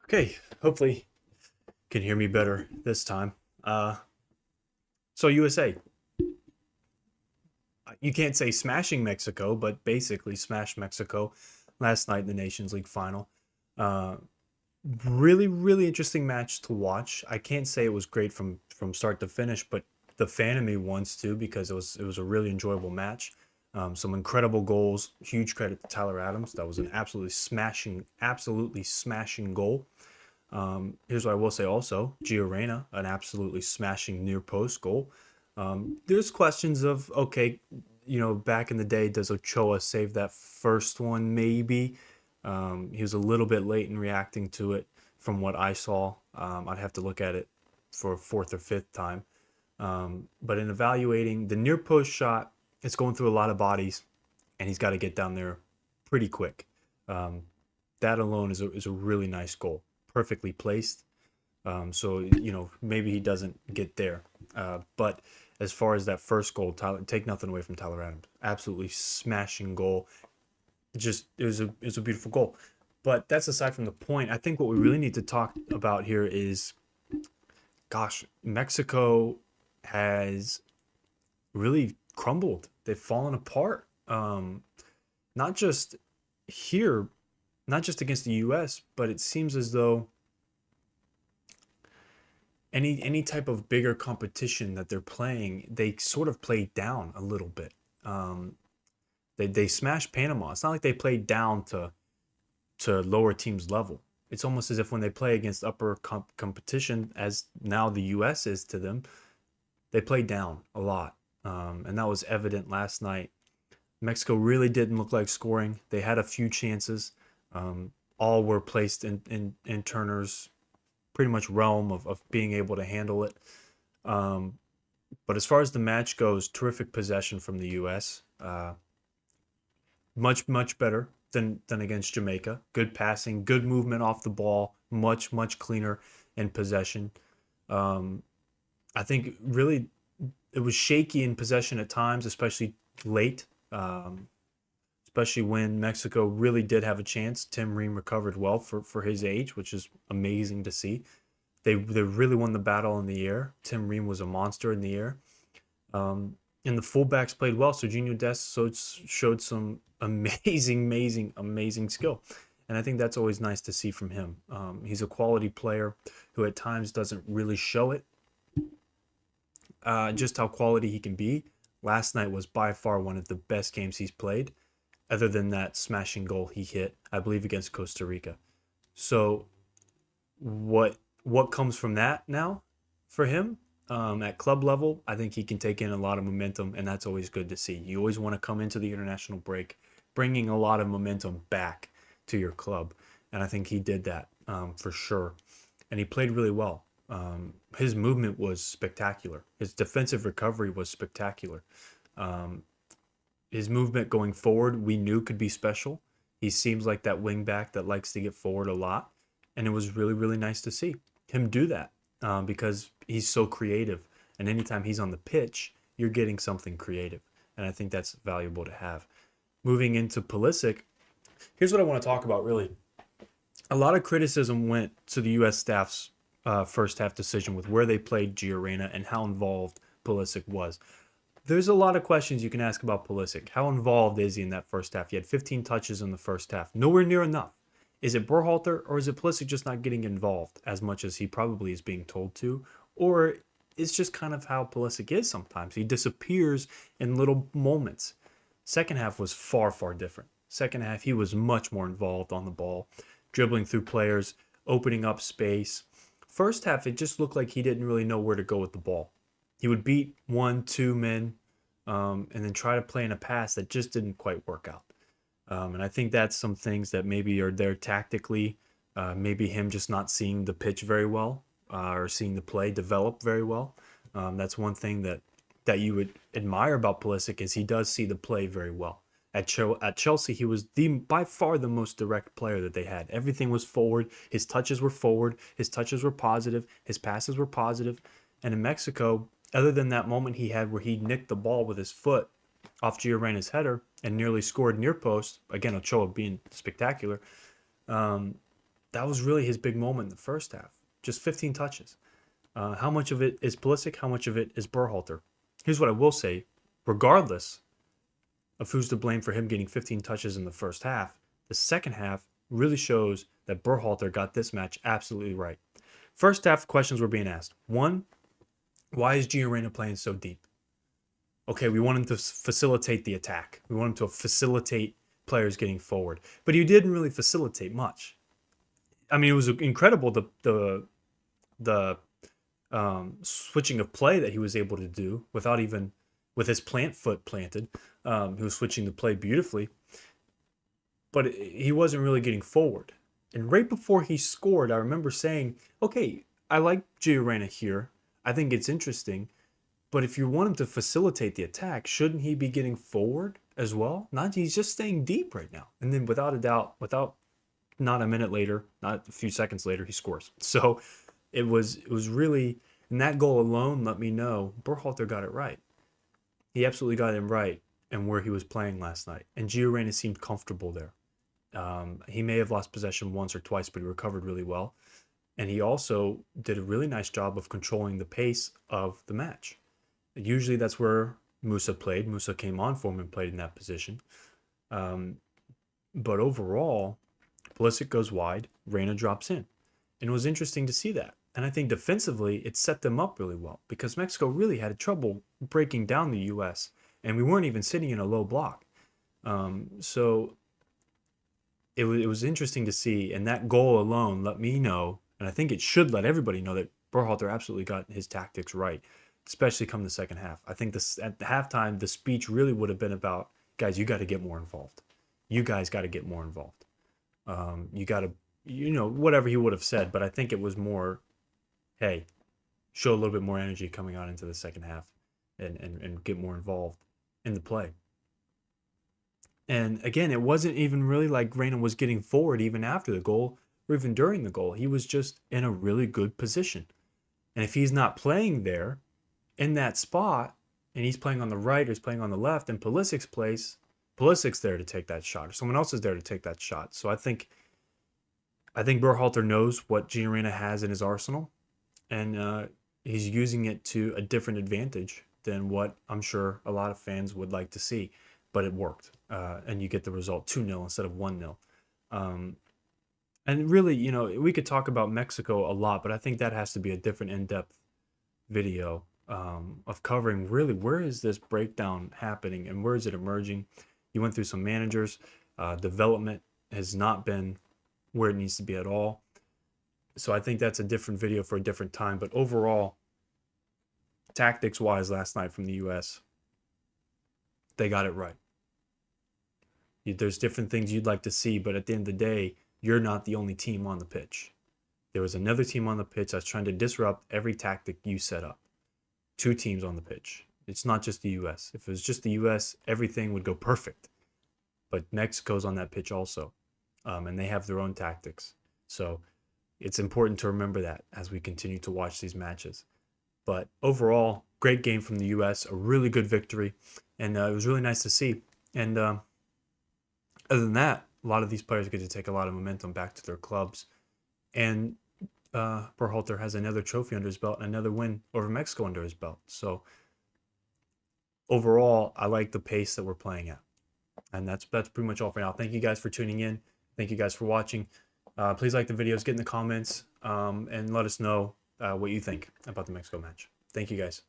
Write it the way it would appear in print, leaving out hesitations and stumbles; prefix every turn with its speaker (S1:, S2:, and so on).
S1: Okay, hopefully you can hear me better this time. So USA, you can't say smashing Mexico, but basically smashed Mexico last night in the Nations League final. Uh, really interesting match to watch. I can't say it was great from start to finish, but the fan in me wants to because it was a really enjoyable match. Some incredible goals. Huge credit to Tyler Adams. That was an absolutely smashing goal. Here's what I will say also: Gio Reyna, an absolutely smashing near post goal. There's questions of okay, back in the day, does Ochoa save that first one? Maybe he was a little bit late in reacting to it, from what I saw. I'd have to look at it for a fourth or fifth time. But in evaluating the near post shot, it's going through a lot of bodies, and he's got to get down there pretty quick. Um, that alone is a really nice goal, perfectly placed. So maybe he doesn't get there. But as far as that first goal, Tyler, take nothing away from Tyler Adams. Absolutely smashing goal. It was a beautiful goal. But that's aside from the point. I think what we really need to talk about here is, gosh, Mexico has really crumbled. They've fallen apart. Not just here, not just against the U.S., but it seems as though any type of bigger competition that they're playing, they sort of play down a little bit. Um, they smashed Panama. It's not like they played down to lower teams level. It's almost as if when they play against upper competition, as now the U.S. is to them, they play down a lot, and that was evident last night. Mexico really didn't look like scoring. They had a few chances. All were placed in Turner's pretty much realm of being able to handle it. Um, but as far as the match goes, terrific possession from the U.S. Much better than against Jamaica. Good passing, good movement off the ball, much cleaner in possession. Um, I think really it was shaky in possession at times, especially late. Especially when Mexico really did have a chance. Tim Ream recovered well for his age, which is amazing to see. They really won the battle in the air. Tim Ream was a monster in the air. And the fullbacks played well. Serginho Dest showed some amazing skill. And I think that's always nice to see from him. He's a quality player who at times doesn't really show it, just how quality he can be. Last night was by far one of the best games he's played, other than that smashing goal he hit, I believe, against Costa Rica. So what comes from that now for him at club level? I think he can take in a lot of momentum, and that's always good to see. You always want to come into the international break bringing a lot of momentum back to your club, and I think he did that for sure. And he played really well. His movement was spectacular. His defensive recovery was spectacular. Um, his movement going forward, we knew could be special. He seems like that wing back that likes to get forward a lot, and it was really nice to see him do that because he's so creative. And anytime he's on the pitch, you're getting something creative, and I think that's valuable to have. Moving into Pulisic, here's what I want to talk about. Really, a lot of criticism went to the U.S. staff's first half decision with where they played Gio Reyna and how involved Pulisic was. There's a lot of questions you can ask about Pulisic. How involved is he in that first half? He had 15 touches in the first half. Nowhere near enough. Is it Berhalter or is it Pulisic just not getting involved as much as he probably is being told to? Or it's just kind of how Pulisic is sometimes. He disappears in little moments. Second half was far different. Second half, he was much more involved on the ball, dribbling through players, opening up space. First half, it just looked like he didn't really know where to go with the ball. He would beat one, two men, and then try to play in a pass that just didn't quite work out. And I think that's some things that maybe are there tactically. Maybe him just not seeing the pitch very well or seeing the play develop very well. That's one thing that you would admire about Pulisic is he does see the play very well. At Chelsea, he was by far the most direct player that they had. Everything was forward. His touches were forward. His touches were positive. His passes were positive. And in Mexico, other than that moment he had where he nicked the ball with his foot off Gio Reyna's header and nearly scored near post, again, Ochoa being spectacular, that was really his big moment in the first half. Just 15 touches. How much of it is Pulisic? How much of it is Berhalter? Here's what I will say. Regardless of who's to blame for him getting 15 touches in the first half, the second half really shows that Berhalter got this match absolutely right. First half questions were being asked. One, why is Gio Reyna playing so deep? Okay, we want him to facilitate the attack. We want him to facilitate players getting forward. But he didn't really facilitate much. I mean, it was incredible the switching of play that he was able to do without even with his plant foot planted. He was switching the play beautifully, but he wasn't really getting forward. And right before he scored, I remember saying, "Okay, I like Gio Reyna here. I think it's interesting, but if you want him to facilitate the attack, shouldn't he be getting forward as well? Not he's just staying deep right now." And then without a doubt, without not a minute later, not a few seconds later, he scores. So it was really, and that goal alone let me know Berhalter got it right. He absolutely got him right and where he was playing last night. And Gio Reyna seemed comfortable there. He may have lost possession once or twice, but he recovered really well. And he also did a really nice job of controlling the pace of the match. Usually that's where Musa played. Musa came on for him and played in that position. But overall, Pulisic goes wide, Reyna drops in. And it was interesting to see that. And I think defensively, it set them up really well because Mexico really had trouble breaking down the U.S. And we weren't even sitting in a low block. So it was interesting to see. And that goal alone let me know, and I think it should let everybody know, that Berhalter absolutely got his tactics right, especially come the second half. I think this at the halftime, the speech really would have been about, guys, you got to get more involved. You guys got to get more involved. You got to, whatever he would have said, but I think it was more, hey, show a little bit more energy coming on into the second half and get more involved in the play. And again, it wasn't even really like Reyna was getting forward even after the goal or even during the goal. He was just in a really good position. And if he's not playing there in that spot and he's playing on the right or he's playing on the left in Pulisic's place, Pulisic's there to take that shot or someone else is there to take that shot. So I think Berhalter knows what Gio Reyna has in his arsenal, and he's using it to a different advantage than what I'm sure a lot of fans would like to see. But it worked, and you get the result 2-0 instead of 1-0. And really, we could talk about Mexico a lot, but I think that has to be a different in-depth video of covering really where is this breakdown happening and where is it emerging. You went through some managers. Development has not been where it needs to be at all. So I think that's a different video for a different time. But overall, tactics-wise last night from the U.S., they got it right. There's different things you'd like to see, but at the end of the day, you're not the only team on the pitch. There was another team on the pitch that's trying to disrupt every tactic you set up. 2 teams on the pitch. It's not just the U.S. If it was just the U.S., everything would go perfect. But Mexico's on that pitch also, and they have their own tactics. So it's important to remember that as we continue to watch these matches. But overall, great game from the U.S., a really good victory, and it was really nice to see. And other than that, a lot of these players get to take a lot of momentum back to their clubs. And Berhalter has another trophy under his belt and another win over Mexico under his belt. So overall, I like the pace that we're playing at. And that's pretty much all for now. Thank you guys for tuning in. Thank you guys for watching. Please like the videos, get in the comments, and let us know what you think about the Mexico match. Thank you guys.